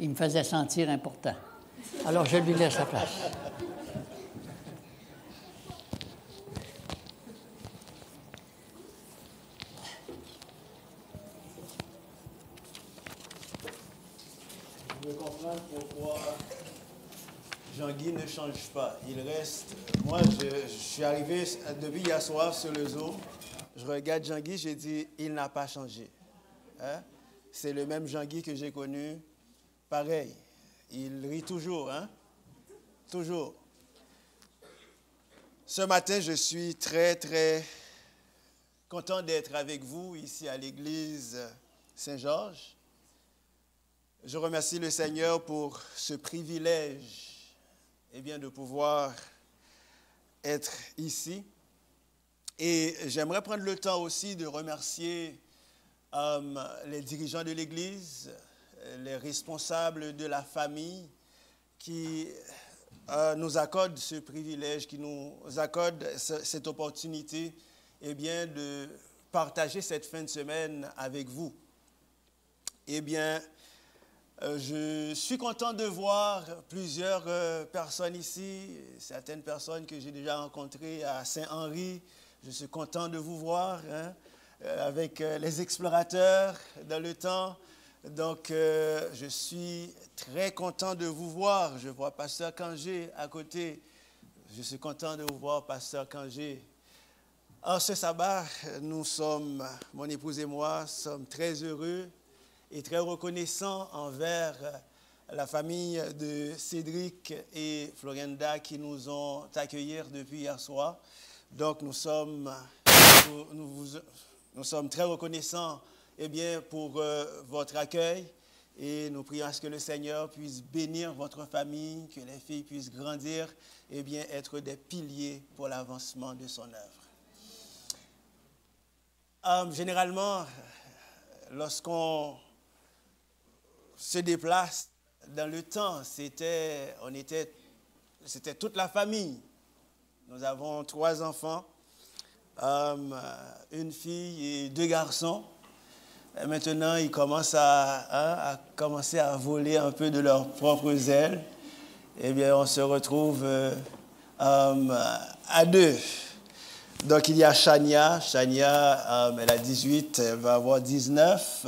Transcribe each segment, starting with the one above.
il me faisait sentir important. Alors, je lui laisse la place. Je veux comprendre pourquoi Jean-Guy ne change pas. Il reste... Moi, je suis arrivé depuis hier soir sur le Zoom. Je regarde Jean-Guy, j'ai dit, il n'a pas changé. Hein? C'est le même Jean-Guy que j'ai connu. Pareil. Il rit toujours, hein? Toujours. Ce matin, je suis très, très content d'être avec vous ici à l'église Saint-Georges. Je remercie le Seigneur pour ce privilège, de pouvoir être ici. Et j'aimerais prendre le temps aussi de remercier les dirigeants de l'Église, les responsables de la famille qui nous accordent ce privilège, qui nous accordent cette opportunité de partager cette fin de semaine avec vous. Je suis content de voir plusieurs personnes ici, certaines personnes que j'ai déjà rencontrées à Saint-Henri. Je suis content de vous voir avec les explorateurs dans le temps. Donc, je suis très content de vous voir. Je vois Pasteur Kangé à côté. Je suis content de vous voir, Pasteur Kangé. En ce sabbat, nous sommes, mon épouse et moi, sommes très heureux et très reconnaissants envers la famille de Cédric et Florenda qui nous ont accueillis depuis hier soir. Donc, nous sommes très reconnaissants pour votre accueil et nous prions à ce que le Seigneur puisse bénir votre famille, que les filles puissent grandir être des piliers pour l'avancement de son œuvre. Généralement, lorsqu'on se déplace dans le temps, c'était toute la famille. Nous avons 3 enfants, une fille et 2 garçons. Et maintenant, ils commencent à voler un peu de leurs propres ailes. On se retrouve à 2. Donc, il y a Chania. Chania, elle a 18, elle va avoir 19.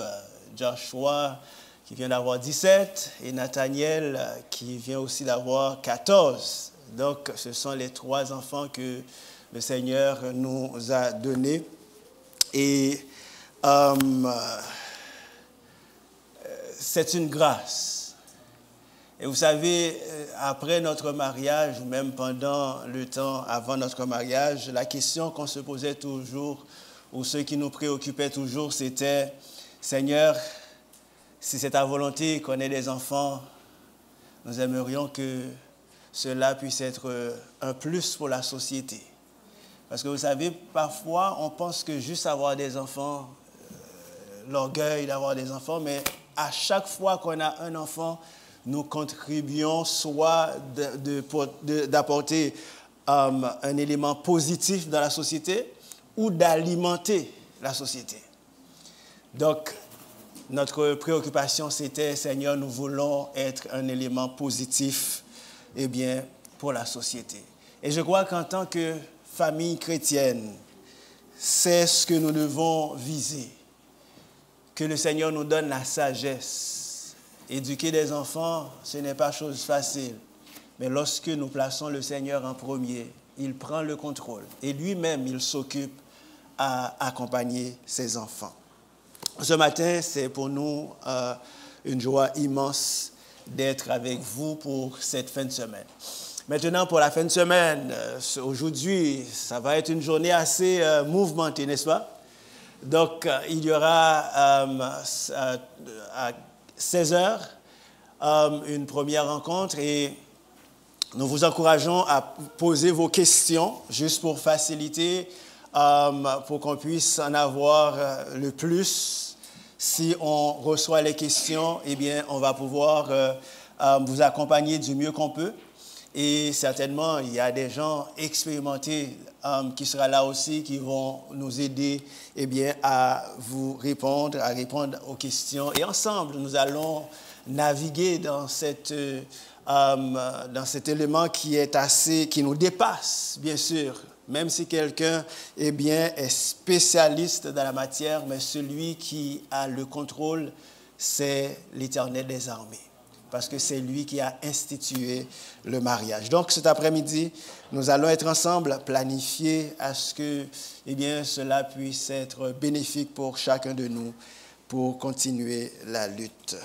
Joshua, qui vient d'avoir 17. Et Nathaniel, qui vient aussi d'avoir 14. Donc, ce sont les 3 enfants que le Seigneur nous a donnés. Et c'est une grâce. Et vous savez, après notre mariage, ou même pendant le temps avant notre mariage, la question qu'on se posait toujours, ou ce qui nous préoccupait toujours, c'était, Seigneur, si c'est ta volonté qu'on ait des enfants, nous aimerions que cela puisse être un plus pour la société. Parce que vous savez, parfois, on pense que juste avoir des enfants, l'orgueil d'avoir des enfants, mais à chaque fois qu'on a un enfant, nous contribuons soit d'apporter un élément positif dans la société ou d'alimenter la société. Donc, notre préoccupation, c'était, Seigneur, nous voulons être un élément positif pour la société. Et je crois qu'en tant que famille chrétienne, c'est ce que nous devons viser. Que le Seigneur nous donne la sagesse. Éduquer des enfants, ce n'est pas chose facile. Mais lorsque nous plaçons le Seigneur en premier, il prend le contrôle. Et lui-même, il s'occupe à accompagner ses enfants. Ce matin, c'est pour nous une joie immense d'être avec vous pour cette fin de semaine. Maintenant, pour la fin de semaine, aujourd'hui, ça va être une journée assez mouvementée, n'est-ce pas? Donc, il y aura à 16h une première rencontre et nous vous encourageons à poser vos questions juste pour faciliter, pour qu'on puisse en avoir le plus. Si on reçoit les questions, on va pouvoir vous accompagner du mieux qu'on peut. Et certainement, il y a des gens expérimentés qui seront là aussi, qui vont nous aider à vous répondre, à répondre aux questions. Et ensemble, nous allons naviguer dans cet élément qui nous dépasse, bien sûr. Même si quelqu'un est spécialiste dans la matière, mais celui qui a le contrôle, c'est l'Éternel des armées. Parce que c'est lui qui a institué le mariage. Donc, cet après-midi, nous allons être ensemble, planifier à ce que cela puisse être bénéfique pour chacun de nous pour continuer la lutte.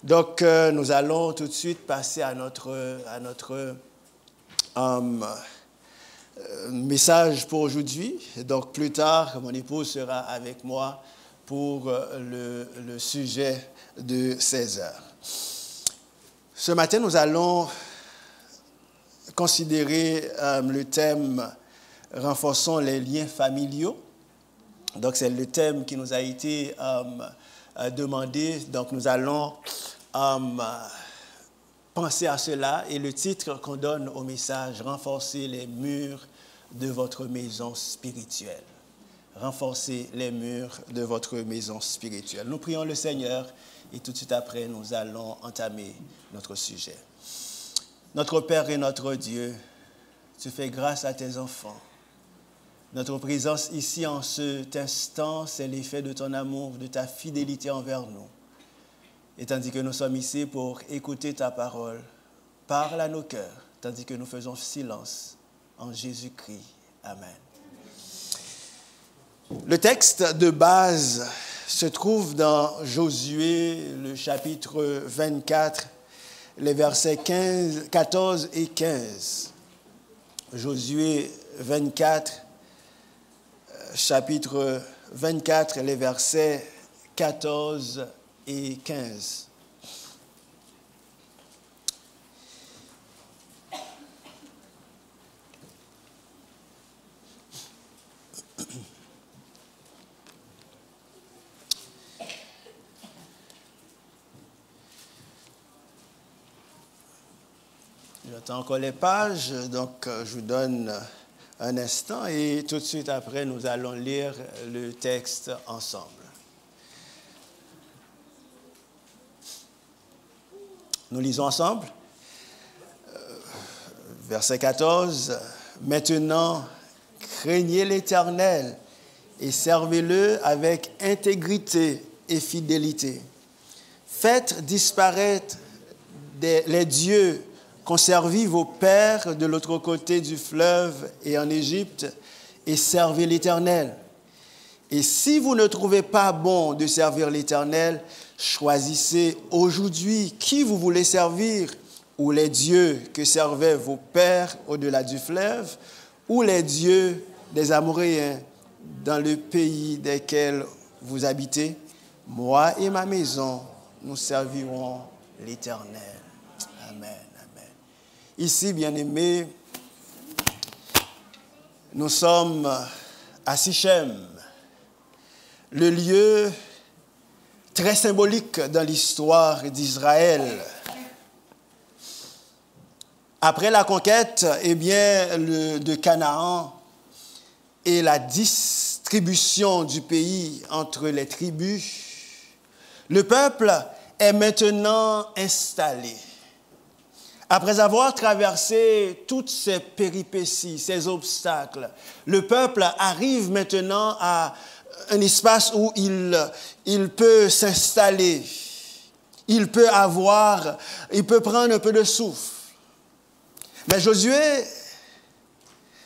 Donc, nous allons tout de suite passer à notre message pour aujourd'hui. Donc, plus tard, mon épouse sera avec moi pour le sujet de 16 heures. Ce matin, nous allons considérer le thème « Renforçons les liens familiaux ». Donc, c'est le thème qui nous a été demandé. Donc, nous allons penser à cela. Et le titre qu'on donne au message « Renforcer les murs de votre maison spirituelle ». Renforcer les murs de votre maison spirituelle. Nous prions le Seigneur. Et tout de suite après, nous allons entamer notre sujet. Notre Père et notre Dieu, tu fais grâce à tes enfants. Notre présence ici en cet instant, c'est l'effet de ton amour, de ta fidélité envers nous. Et tandis que nous sommes ici pour écouter ta parole, parle à nos cœurs, tandis que nous faisons silence en Jésus-Christ. Amen. Le texte de base se trouve dans Josué, le chapitre 24, les versets 14 et 15. Josué 24, chapitre 24, les versets 14 et 15. J'attends encore les pages, donc je vous donne un instant et tout de suite après, nous allons lire le texte ensemble. Nous lisons ensemble. Verset 14. « Maintenant, craignez l'Éternel et servez-le avec intégrité et fidélité. Faites disparaître les dieux qu'ont servi vos pères de l'autre côté du fleuve et en Égypte, et servez l'Éternel. Et si vous ne trouvez pas bon de servir l'Éternel, choisissez aujourd'hui qui vous voulez servir, ou les dieux que servaient vos pères au-delà du fleuve, ou les dieux des Amoréens dans le pays desquels vous habitez. Moi et ma maison, nous servirons l'Éternel. » Amen. Ici, bien-aimés, nous sommes à Sichem, le lieu très symbolique dans l'histoire d'Israël. Après la conquête, de Canaan et la distribution du pays entre les tribus, le peuple est maintenant installé. Après avoir traversé toutes ces péripéties, ces obstacles, le peuple arrive maintenant à un espace où il peut s'installer, il peut prendre un peu de souffle. Mais Josué,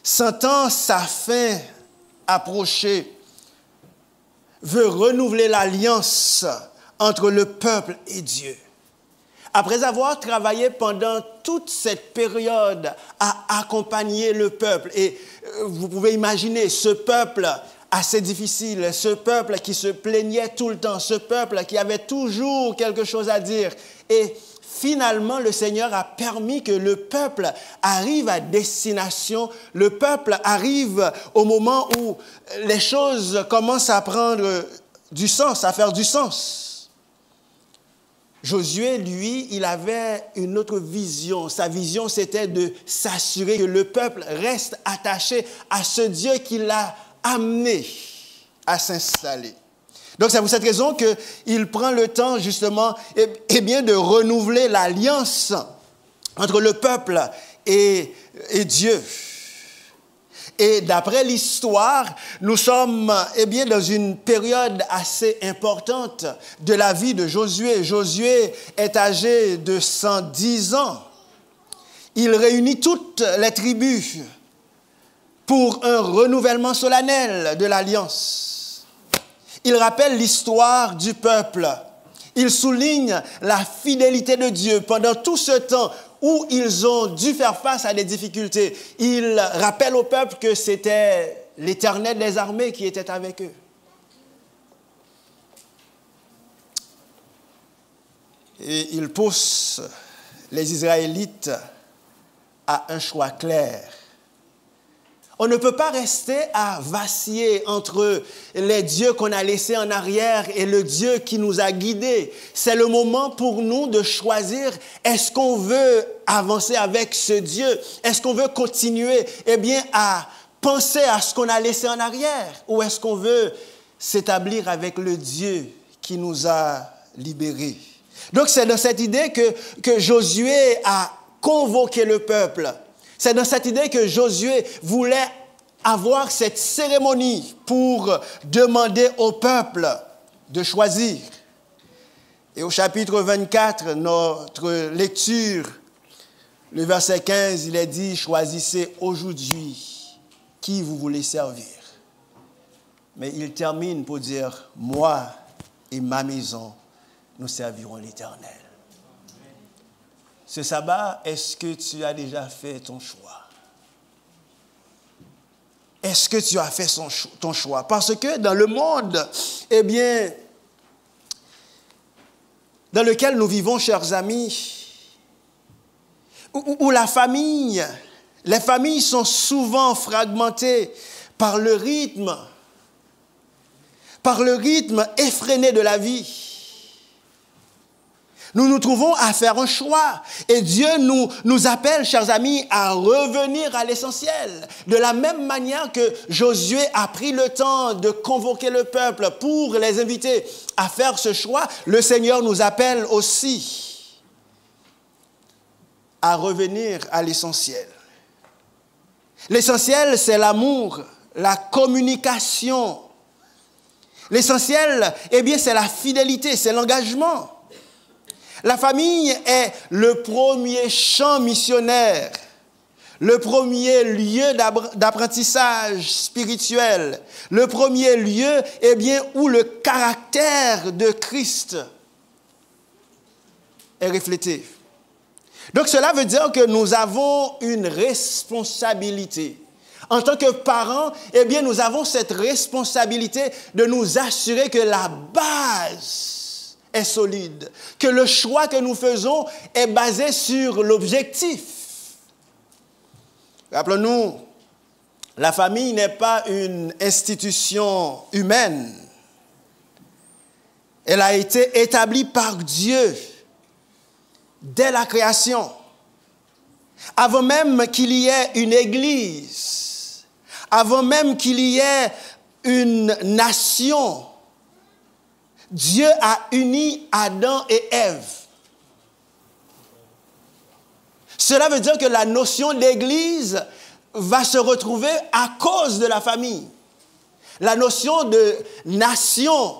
sentant sa fin approcher, veut renouveler l'alliance entre le peuple et Dieu. Après avoir travaillé pendant toute cette période à accompagner le peuple, et vous pouvez imaginer ce peuple assez difficile, ce peuple qui se plaignait tout le temps, ce peuple qui avait toujours quelque chose à dire. Et finalement, le Seigneur a permis que le peuple arrive à destination, le peuple arrive au moment où les choses commencent à prendre du sens, à faire du sens. Josué, lui, il avait une autre vision. Sa vision, c'était de s'assurer que le peuple reste attaché à ce Dieu qui l'a amené à s'installer. Donc, c'est pour cette raison qu'il prend le temps, justement, bien, de renouveler l'alliance entre le peuple et Dieu. Et d'après l'histoire, nous sommes bien, dans une période assez importante de la vie de Josué. Josué est âgé de 110 ans. Il réunit toutes les tribus pour un renouvellement solennel de l'alliance. Il rappelle l'histoire du peuple. Il souligne la fidélité de Dieu pendant tout ce temps où ils ont dû faire face à des difficultés. Il rappelle au peuple que c'était l'Éternel des armées qui était avec eux. Et il pousse les Israélites à un choix clair. On ne peut pas rester à vaciller entre les dieux qu'on a laissés en arrière et le Dieu qui nous a guidés. C'est le moment pour nous de choisir, est-ce qu'on veut avancer avec ce Dieu? Est-ce qu'on veut continuer, bien, à penser à ce qu'on a laissé en arrière? Ou est-ce qu'on veut s'établir avec le Dieu qui nous a libérés? Donc, c'est dans cette idée que Josué a convoqué le peuple. C'est dans cette idée que Josué voulait avoir cette cérémonie pour demander au peuple de choisir. Et au chapitre 24, notre lecture, le verset 15, il est dit « Choisissez aujourd'hui qui vous voulez servir. » Mais il termine pour dire « Moi et ma maison, nous servirons l'Éternel. » Ce sabbat, est-ce que tu as déjà fait ton choix? Est-ce que tu as fait ton choix? Parce que dans le monde, bien, dans lequel nous vivons, chers amis, où les familles sont souvent fragmentées par le rythme effréné de la vie. Nous nous trouvons à faire un choix. Et Dieu nous appelle, chers amis, à revenir à l'essentiel. De la même manière que Josué a pris le temps de convoquer le peuple pour les inviter à faire ce choix, le Seigneur nous appelle aussi à revenir à l'essentiel. L'essentiel, c'est l'amour, la communication. L'essentiel, bien, c'est la fidélité, c'est l'engagement. La famille est le premier champ missionnaire, le premier lieu d'apprentissage spirituel, le premier lieu, bien, où le caractère de Christ est reflété. Donc cela veut dire que nous avons une responsabilité. En tant que parents, bien, nous avons cette responsabilité de nous assurer que la base est solide, que le choix que nous faisons est basé sur l'objectif. Rappelons-nous, la famille n'est pas une institution humaine. Elle a été établie par Dieu dès la création. Avant même qu'il y ait une église, avant même qu'il y ait une nation, Dieu a uni Adam et Ève. Cela veut dire que la notion d'église va se retrouver à cause de la famille. La notion de nation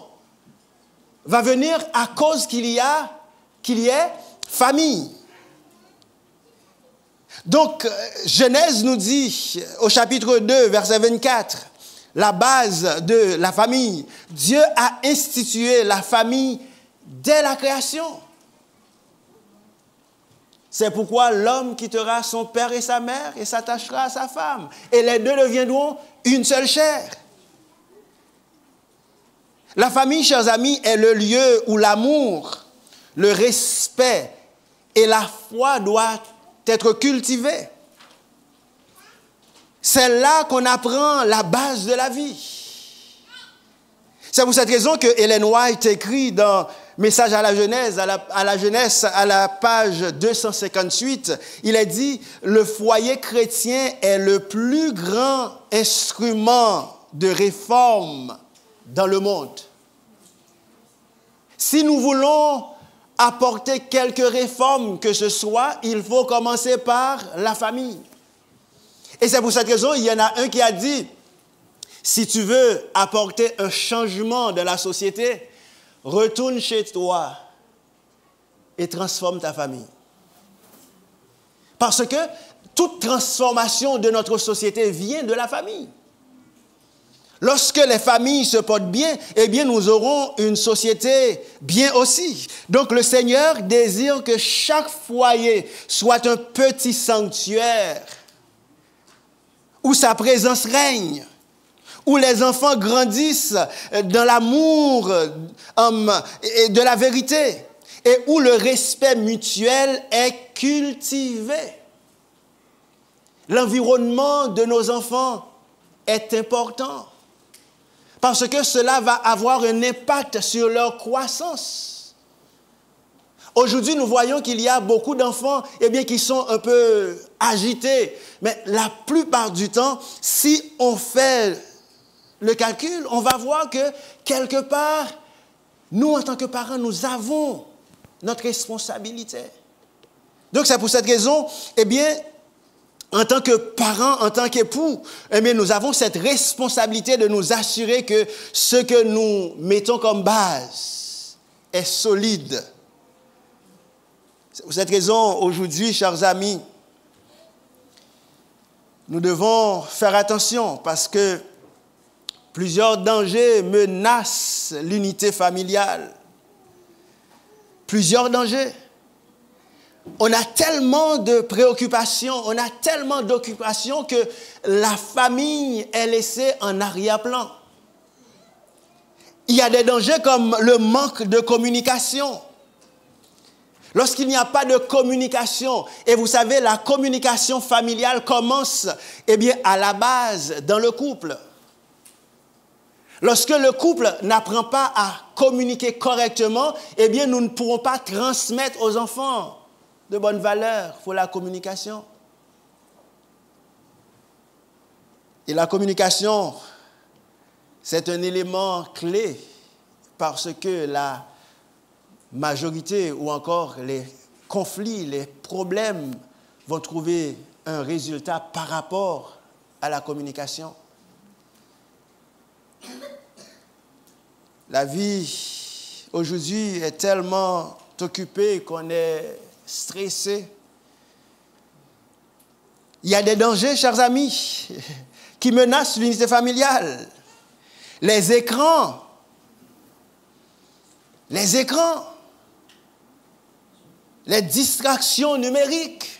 va venir à cause qu'il y ait famille. Donc, Genèse nous dit, au chapitre 2, verset 24, la base de la famille. Dieu a institué la famille dès la création. C'est pourquoi l'homme quittera son père et sa mère et s'attachera à sa femme. Et les deux deviendront une seule chair. La famille, chers amis, est le lieu où l'amour, le respect et la foi doivent être cultivés. C'est là qu'on apprend la base de la vie. C'est pour cette raison que Ellen White écrit dans Message à la jeunesse, à la page 258, il est dit « Le foyer chrétien est le plus grand instrument de réforme dans le monde. » Si nous voulons apporter quelques réformes que ce soit, il faut commencer par la famille. Et c'est pour cette raison, il y en a un qui a dit « Si tu veux apporter un changement dans la société, retourne chez toi et transforme ta famille. » Parce que toute transformation de notre société vient de la famille. Lorsque les familles se portent bien, eh bien, nous aurons une société bien aussi. Donc, le Seigneur désire que chaque foyer soit un petit sanctuaire où sa présence règne, où les enfants grandissent dans l'amour et de la vérité, et où le respect mutuel est cultivé. L'environnement de nos enfants est important, parce que cela va avoir un impact sur leur croissance. Aujourd'hui, nous voyons qu'il y a beaucoup d'enfants qui sont un peu agités, mais la plupart du temps, si on fait le calcul, on va voir que quelque part, nous, en tant que parents, nous avons notre responsabilité. Donc, c'est pour cette raison, en tant que parents, en tant qu'époux, nous avons cette responsabilité de nous assurer que ce que nous mettons comme base est solide. C'est pour cette raison, aujourd'hui, chers amis, nous devons faire attention parce que plusieurs dangers menacent l'unité familiale. Plusieurs dangers. On a tellement de préoccupations, on a tellement d'occupations que la famille est laissée en arrière-plan. Il y a des dangers comme le manque de communication. Lorsqu'il n'y a pas de communication, et vous savez, la communication familiale commence à la base dans le couple. Lorsque le couple n'apprend pas à communiquer correctement, nous ne pourrons pas transmettre aux enfants de bonnes valeurs pour la communication. Et la communication, c'est un élément clé parce que la majorité ou encore les conflits, les problèmes vont trouver un résultat par rapport à la communication. La vie aujourd'hui est tellement occupée qu'on est stressé. Il y a des dangers, chers amis, qui menacent l'unité familiale. Les écrans, les distractions numériques,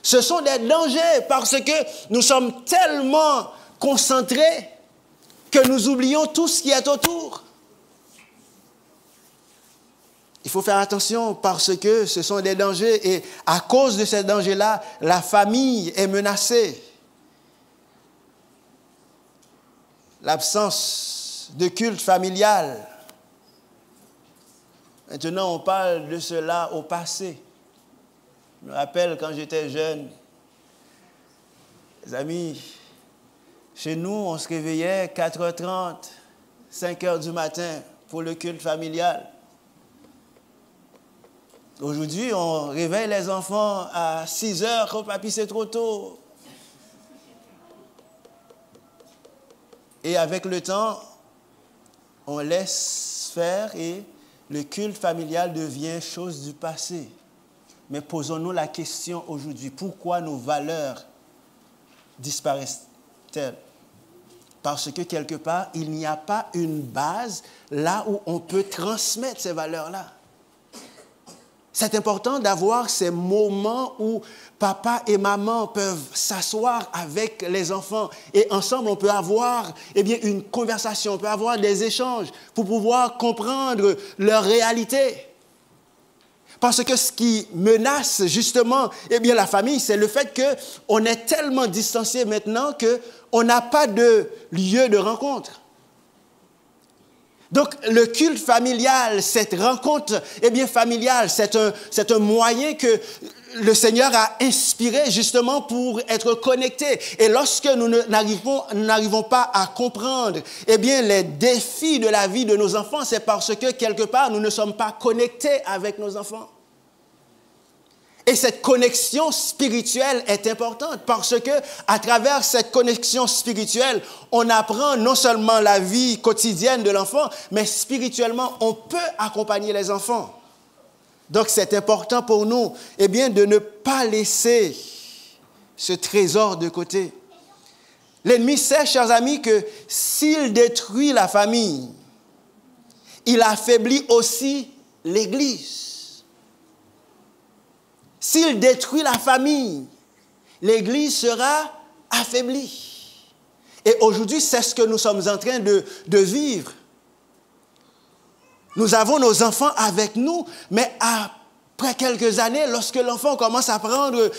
ce sont des dangers parce que nous sommes tellement concentrés que nous oublions tout ce qui est autour. Il faut faire attention parce que ce sont des dangers et à cause de ces dangers-là, la famille est menacée. L'absence de culte familial. Maintenant, on parle de cela au passé. Je me rappelle quand j'étais jeune, les amis, chez nous, on se réveillait 4h30, 5h du matin pour le culte familial. Aujourd'hui, on réveille les enfants à 6h, oh papy, c'est trop tôt. Et avec le temps, on laisse faire et le culte familial devient chose du passé. Mais posons-nous la question aujourd'hui, pourquoi nos valeurs disparaissent-elles? Parce que quelque part, il n'y a pas une base là où on peut transmettre ces valeurs-là. C'est important d'avoir ces moments où papa et maman peuvent s'asseoir avec les enfants et ensemble on peut avoir une conversation, on peut avoir des échanges pour pouvoir comprendre leur réalité. Parce que ce qui menace justement la famille, c'est le fait qu'on est tellement distancié maintenant qu'on n'a pas de lieu de rencontre. Donc, le culte familial, cette rencontre familiale, c'est un moyen que le Seigneur a inspiré justement pour être connectés. Et lorsque nous n'arrivons pas à comprendre les défis de la vie de nos enfants, c'est parce que quelque part, nous ne sommes pas connectés avec nos enfants. Et cette connexion spirituelle est importante parce que à travers cette connexion spirituelle, on apprend non seulement la vie quotidienne de l'enfant, mais spirituellement, on peut accompagner les enfants. Donc, c'est important pour nous, de ne pas laisser ce trésor de côté. L'ennemi sait, chers amis, que s'il détruit la famille, il affaiblit aussi l'Église. S'il détruit la famille, l'Église sera affaiblie. Et aujourd'hui, c'est ce que nous sommes en train de vivre. Nous avons nos enfants avec nous, mais après quelques années, lorsque l'enfant commence à prendre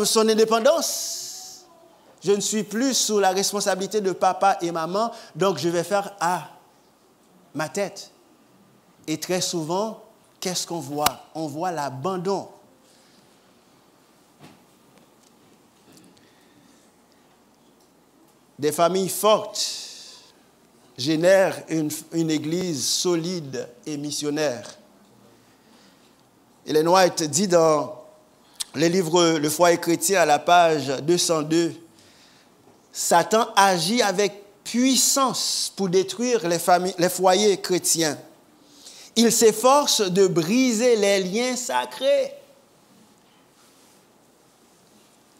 son indépendance, je ne suis plus sous la responsabilité de papa et maman, donc je vais faire à ma tête. Et très souvent, qu'est-ce qu'on voit? On voit l'abandon. Des familles fortes génèrent une église solide et missionnaire. Ellen White dit dans le livre Le foyer chrétien à la page 202, Satan agit avec puissance pour détruire les foyers chrétiens. Il s'efforce de briser les liens sacrés.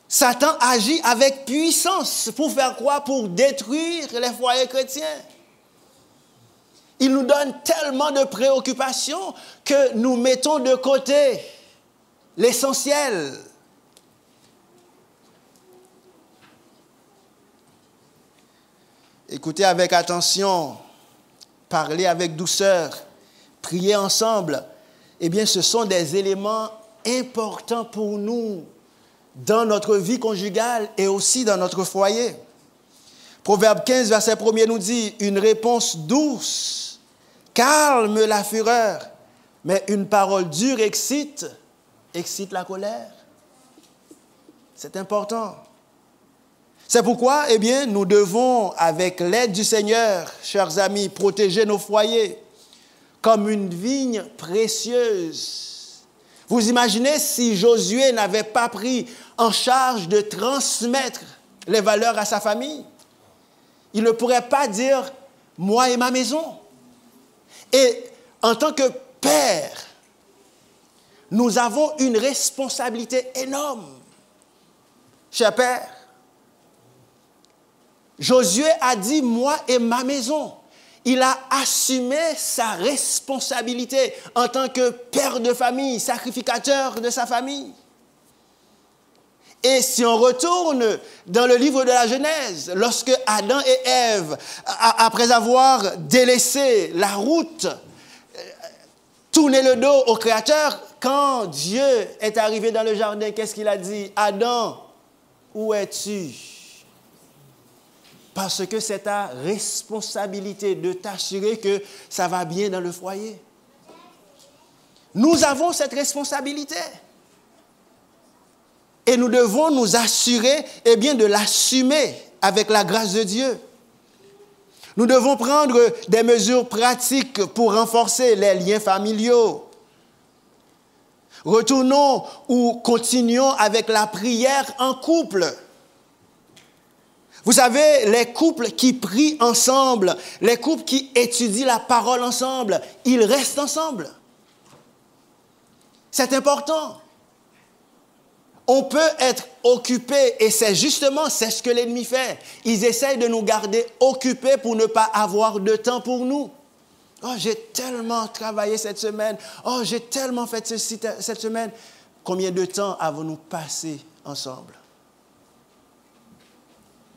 Satan agit avec puissance pour faire quoi? Pour détruire les foyers chrétiens. Il nous donne tellement de préoccupations que nous mettons de côté l'essentiel. Écoutez avec attention, parlez avec douceur, priez ensemble. Ce sont des éléments importants pour nous dans notre vie conjugale et aussi dans notre foyer. Proverbe 15, verset 1er nous dit, « Une réponse douce calme la fureur, mais une parole dure excite la colère. » C'est important. C'est pourquoi, nous devons, avec l'aide du Seigneur, chers amis, protéger nos foyers comme une vigne précieuse. Vous imaginez si Josué n'avait pas pris en charge de transmettre les valeurs à sa famille? Il ne pourrait pas dire « moi et ma maison ». Et en tant que père, nous avons une responsabilité énorme. Cher père, Josué a dit « moi et ma maison ». Il a assumé sa responsabilité en tant que père de famille, sacrificateur de sa famille. Et si on retourne dans le livre de la Genèse, lorsque Adam et Ève, après avoir délaissé la route, tourné le dos au Créateur, quand Dieu est arrivé dans le jardin, qu'est-ce qu'il a dit? « Adam, où es-tu » Parce que c'est ta responsabilité de t'assurer que ça va bien dans le foyer. Nous avons cette responsabilité. Et nous devons nous assurer de l'assumer avec la grâce de Dieu. Nous devons prendre des mesures pratiques pour renforcer les liens familiaux. Retournons ou continuons avec la prière en couple. Vous savez, les couples qui prient ensemble, les couples qui étudient la parole ensemble, ils restent ensemble. C'est important. On peut être occupé et c'est ce que l'ennemi fait. Ils essayent de nous garder occupés pour ne pas avoir de temps pour nous. Oh, j'ai tellement travaillé cette semaine. Oh, j'ai tellement fait ceci cette semaine. Combien de temps avons-nous passé ensemble?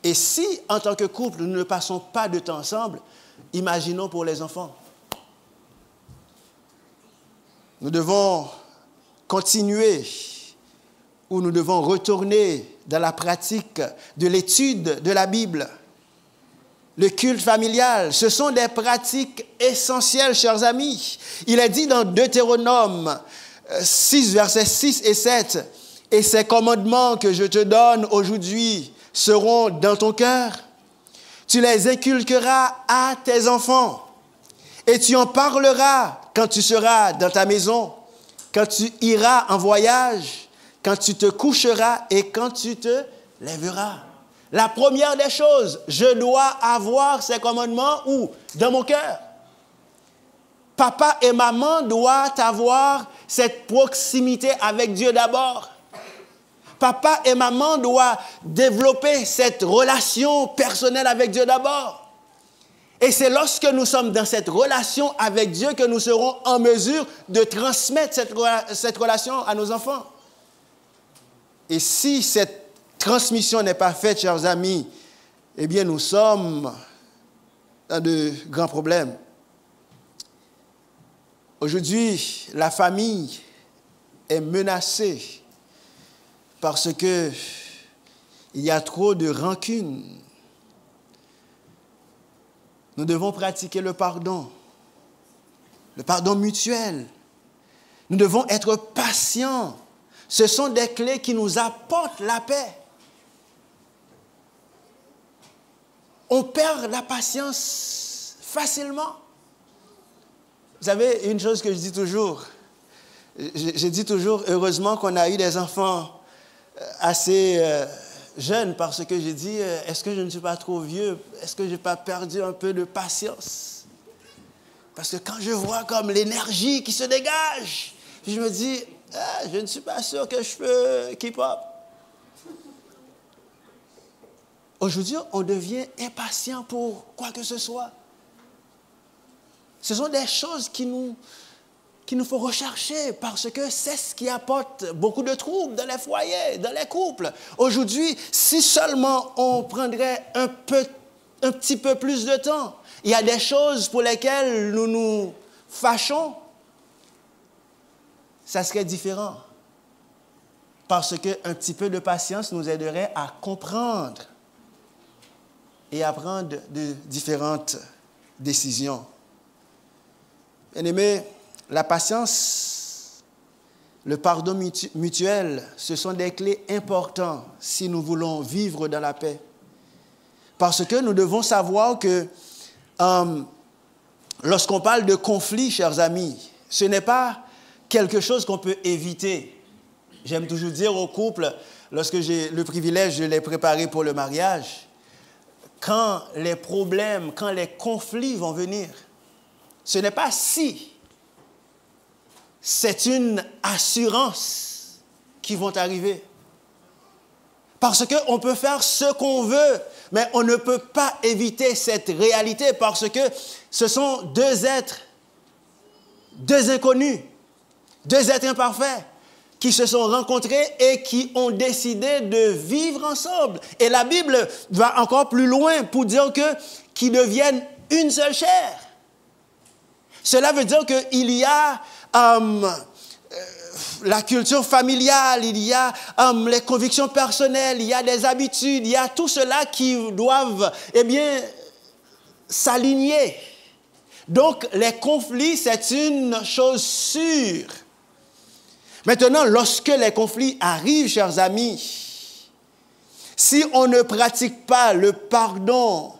Et si, en tant que couple, nous ne passons pas de temps ensemble, imaginons pour les enfants. Nous devons continuer ou nous devons retourner dans la pratique de l'étude de la Bible. le culte familial, ce sont des pratiques essentielles, chers amis. Il est dit dans Deutéronome 6, versets 6 et 7, « Et ces commandements que je te donne aujourd'hui seront dans ton cœur. Tu les inculqueras à tes enfants, et tu en parleras quand tu seras dans ta maison, quand tu iras en voyage, quand tu te coucheras et quand tu te lèveras. » La première des choses, je dois avoir ces commandements où? Dans mon cœur. Papa et maman doivent avoir cette proximité avec Dieu d'abord. Papa et maman doivent développer cette relation personnelle avec Dieu d'abord. Et c'est lorsque nous sommes dans cette relation avec Dieu que nous serons en mesure de transmettre cette relation à nos enfants. Et si cette transmission n'est pas faite, chers amis, eh bien, nous sommes dans de grands problèmes. Aujourd'hui, la famille est menacée parce que il y a trop de rancune. Nous devons pratiquer le pardon mutuel. Nous devons être patients. Ce sont des clés qui nous apportent la paix. On perd la patience facilement. Vous savez, une chose que je dis toujours, heureusement qu'on a eu des enfants assez jeunes, parce que j'ai dit, est-ce que je ne suis pas trop vieux? Est-ce que je n'ai pas perdu un peu de patience? Parce que quand je vois comme l'énergie qui se dégage, je me dis, je ne suis pas sûr que je peux keep up. Aujourd'hui, on devient impatient pour quoi que ce soit. Ce sont des choses qu'il nous faut rechercher parce que c'est ce qui apporte beaucoup de troubles dans les foyers, dans les couples. Aujourd'hui, si seulement on prendrait un petit peu plus de temps, il y a des choses pour lesquelles nous nous fâchons, ça serait différent. Parce qu'un petit peu de patience nous aiderait à comprendre et à prendre de différentes décisions. Bien-aimés, la patience, le pardon mutuel, ce sont des clés importantes si nous voulons vivre dans la paix. Parce que nous devons savoir que lorsqu'on parle de conflit, chers amis, ce n'est pas quelque chose qu'on peut éviter. J'aime toujours dire aux couples, lorsque j'ai le privilège de les préparer pour le mariage, quand les problèmes, quand les conflits vont venir, ce n'est pas si, c'est une assurance qui vont arriver. Parce qu'on peut faire ce qu'on veut, mais on ne peut pas éviter cette réalité parce que ce sont deux êtres, deux inconnus, deux êtres imparfaits qui se sont rencontrés et qui ont décidé de vivre ensemble. Et la Bible va encore plus loin pour dire qu'ils deviennent une seule chair. Cela veut dire qu'il y a la culture familiale, il y a les convictions personnelles, il y a des habitudes, il y a tout cela qui doivent, s'aligner. Donc, les conflits, c'est une chose sûre. Maintenant, lorsque les conflits arrivent, chers amis, si on ne pratique pas le pardon,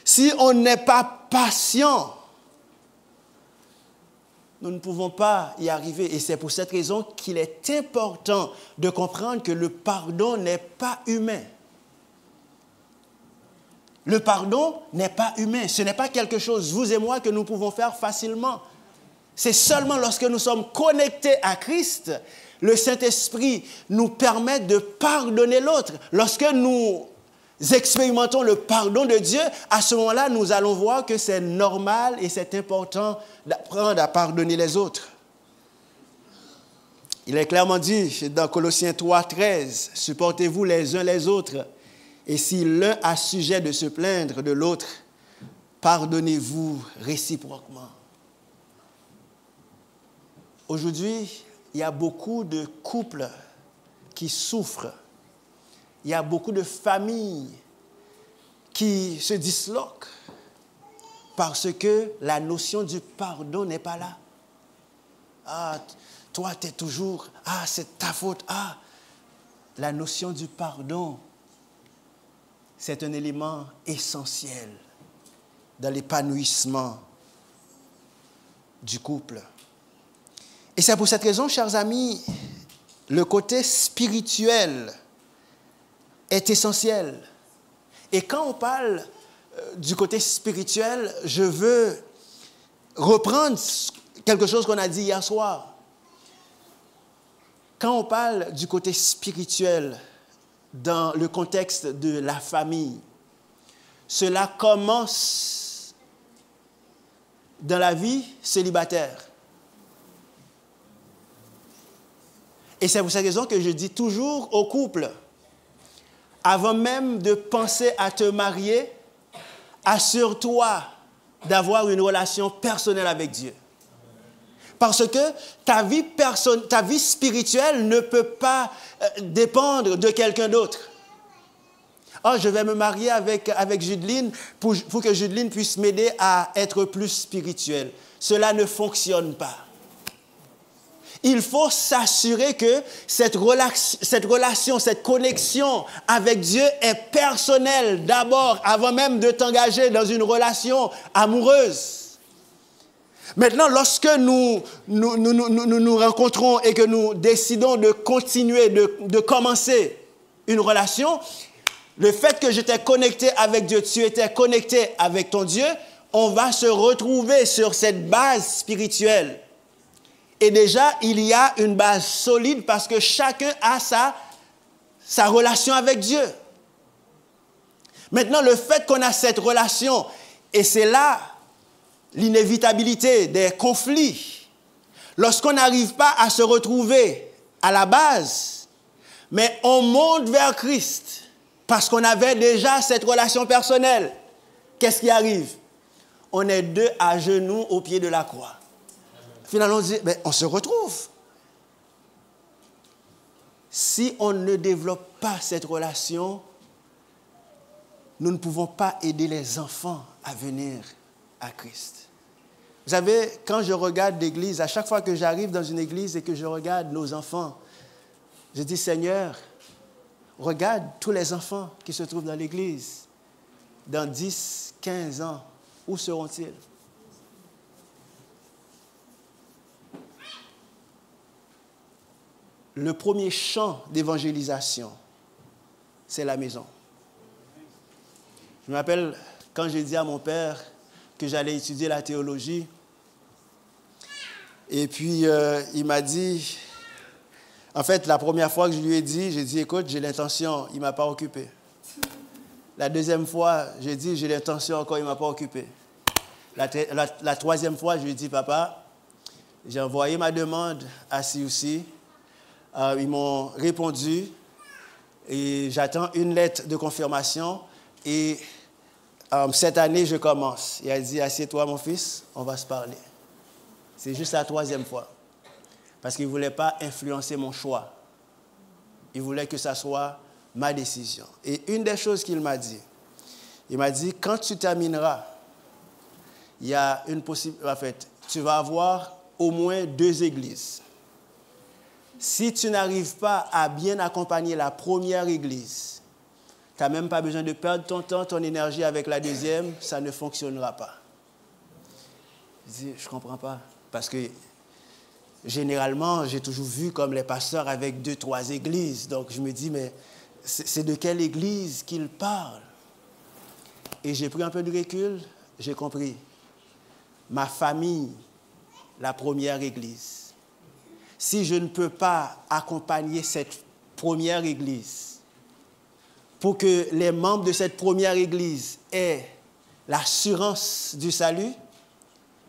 si on n'est pas patient, nous ne pouvons pas y arriver. Et c'est pour cette raison qu'il est important de comprendre que le pardon n'est pas humain. Le pardon n'est pas humain. Ce n'est pas quelque chose, vous et moi, que nous pouvons faire facilement. C'est seulement lorsque nous sommes connectés à Christ, le Saint-Esprit nous permet de pardonner l'autre. Lorsque nous expérimentons le pardon de Dieu, à ce moment-là, nous allons voir que c'est normal et c'est important d'apprendre à pardonner les autres. Il est clairement dit dans Colossiens 3, 13, « Supportez-vous les uns les autres, et si l'un a sujet de se plaindre de l'autre, pardonnez-vous réciproquement. » Aujourd'hui, il y a beaucoup de couples qui souffrent. Il y a beaucoup de familles qui se disloquent parce que la notion du pardon n'est pas là. Ah, toi, tu es toujours, ah, c'est ta faute, ah. La notion du pardon, c'est un élément essentiel dans l'épanouissement du couple. Et c'est pour cette raison, chers amis, le côté spirituel est essentiel. Et quand on parle du côté spirituel, je veux reprendre quelque chose qu'on a dit hier soir. Quand on parle du côté spirituel dans le contexte de la famille, cela commence dans la vie célibataire. Et c'est pour cette raison que je dis toujours aux couples, avant même de penser à te marier, assure-toi d'avoir une relation personnelle avec Dieu. Parce que ta vie spirituelle ne peut pas dépendre de quelqu'un d'autre. Oh, je vais me marier avec Judeline pour que Judeline puisse m'aider à être plus spirituelle. Cela ne fonctionne pas. Il faut s'assurer que cette relation, cette connexion avec Dieu est personnelle d'abord, avant même de t'engager dans une relation amoureuse. Maintenant, lorsque nous rencontrons et que nous décidons de continuer, de commencer une relation, le fait que j'étais connecté avec Dieu, tu étais connecté avec ton Dieu, on va se retrouver sur cette base spirituelle. Et déjà, il y a une base solide parce que chacun a sa relation avec Dieu. Maintenant, le fait qu'on a cette relation, et c'est là l'inévitabilité des conflits. Lorsqu'on n'arrive pas à se retrouver à la base, mais on monte vers Christ parce qu'on avait déjà cette relation personnelle, qu'est-ce qui arrive? On est deux à genoux au pied de la croix. Finalement, on dit, ben, on se retrouve. Si on ne développe pas cette relation, nous ne pouvons pas aider les enfants à venir à Christ. Vous savez, quand je regarde l'église, à chaque fois que j'arrive dans une église et que je regarde nos enfants, je dis, Seigneur, regarde tous les enfants qui se trouvent dans l'église. Dans 10, 15 ans, où seront-ils? Le premier champ d'évangélisation, c'est la maison. Je me rappelle quand j'ai dit à mon père que j'allais étudier la théologie, et puis il m'a dit, en fait, la première fois que je lui ai dit, j'ai dit, écoute, j'ai l'intention, il ne m'a pas occupé. La deuxième fois, j'ai dit, j'ai l'intention encore, il ne m'a pas occupé. La troisième fois, je lui ai dit, papa, j'ai envoyé ma demande à CUC. Ils m'ont répondu et j'attends une lettre de confirmation et cette année, je commence. Il a dit, assieds-toi mon fils, on va se parler. C'est juste la troisième fois. Parce qu'il ne voulait pas influencer mon choix. Il voulait que ça soit ma décision. Et une des choses qu'il m'a dit, il m'a dit, quand tu termineras, il y a une possibilité, en fait, tu vas avoir au moins 2 églises. Si tu n'arrives pas à bien accompagner la première église, tu n'as même pas besoin de perdre ton temps, ton énergie avec la deuxième, ça ne fonctionnera pas. Je dis, je ne comprends pas. Parce que généralement, j'ai toujours vu comme les pasteurs avec 2, 3 églises. Donc je me dis, mais c'est de quelle église qu'il parle? Et j'ai pris un peu de recul, j'ai compris. Ma famille, la première église. Si je ne peux pas accompagner cette première église pour que les membres de cette première église aient l'assurance du salut,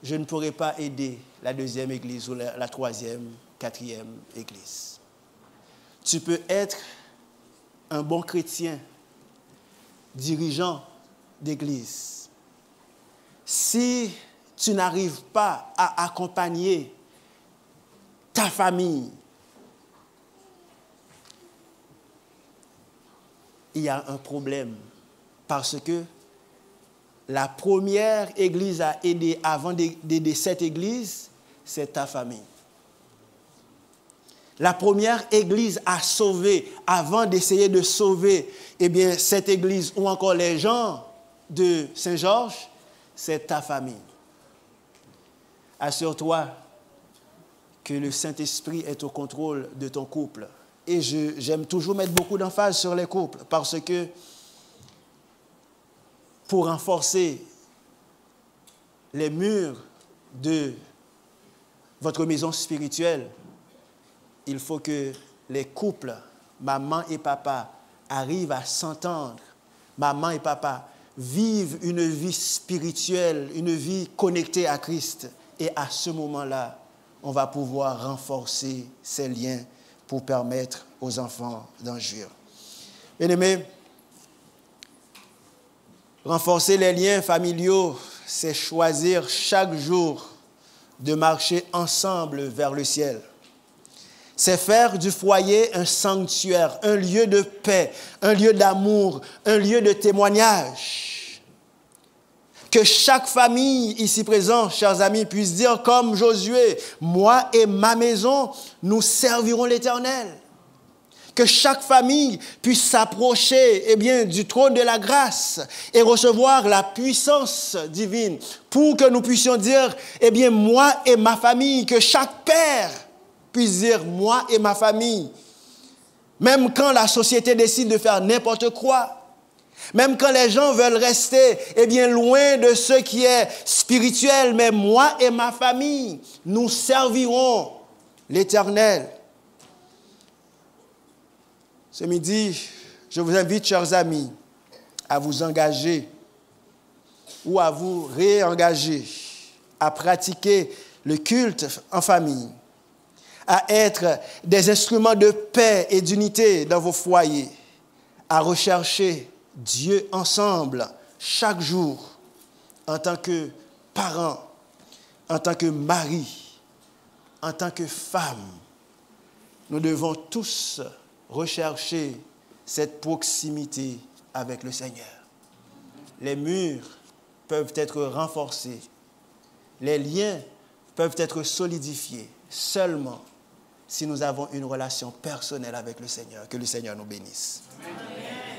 je ne pourrai pas aider la deuxième église ou la troisième, quatrième église. Tu peux être un bon chrétien, dirigeant d'église. Si tu n'arrives pas à accompagner ta famille, il y a un problème Parce que la première église à aider avant d'aider cette église, c'est ta famille. La première église à sauver avant d'essayer de sauver cette église ou encore les gens de Saint-Georges, c'est ta famille. Assure-toi que le Saint-Esprit est au contrôle de ton couple. Et j'aime toujours mettre beaucoup d'emphase sur les couples parce que pour renforcer les murs de votre maison spirituelle, il faut que les couples, maman et papa, arrivent à s'entendre. Maman et papa vivent une vie spirituelle, une vie connectée à Christ. Et à ce moment-là, on va pouvoir renforcer ces liens pour permettre aux enfants d'en jouir. Bien-aimés, renforcer les liens familiaux, c'est choisir chaque jour de marcher ensemble vers le ciel. C'est faire du foyer un sanctuaire, un lieu de paix, un lieu d'amour, un lieu de témoignage. Que chaque famille ici présente, chers amis, puisse dire comme Josué, moi et ma maison, nous servirons l'Éternel. Que chaque famille puisse s'approcher du trône de la grâce et recevoir la puissance divine pour que nous puissions dire, moi et ma famille, que chaque père puisse dire, moi et ma famille, même quand la société décide de faire n'importe quoi, même quand les gens veulent rester loin de ce qui est spirituel, mais moi et ma famille, nous servirons l'Éternel. Ce midi, je vous invite, chers amis, à vous engager ou à vous réengager, à pratiquer le culte en famille, à être des instruments de paix et d'unité dans vos foyers, à rechercher Dieu ensemble chaque jour en tant que parents, en tant que mari, en tant que femme. Nous devons tous rechercher cette proximité avec le Seigneur. Les murs peuvent être renforcés, les liens peuvent être solidifiés seulement si nous avons une relation personnelle avec le Seigneur. Que le Seigneur nous bénisse. Amen.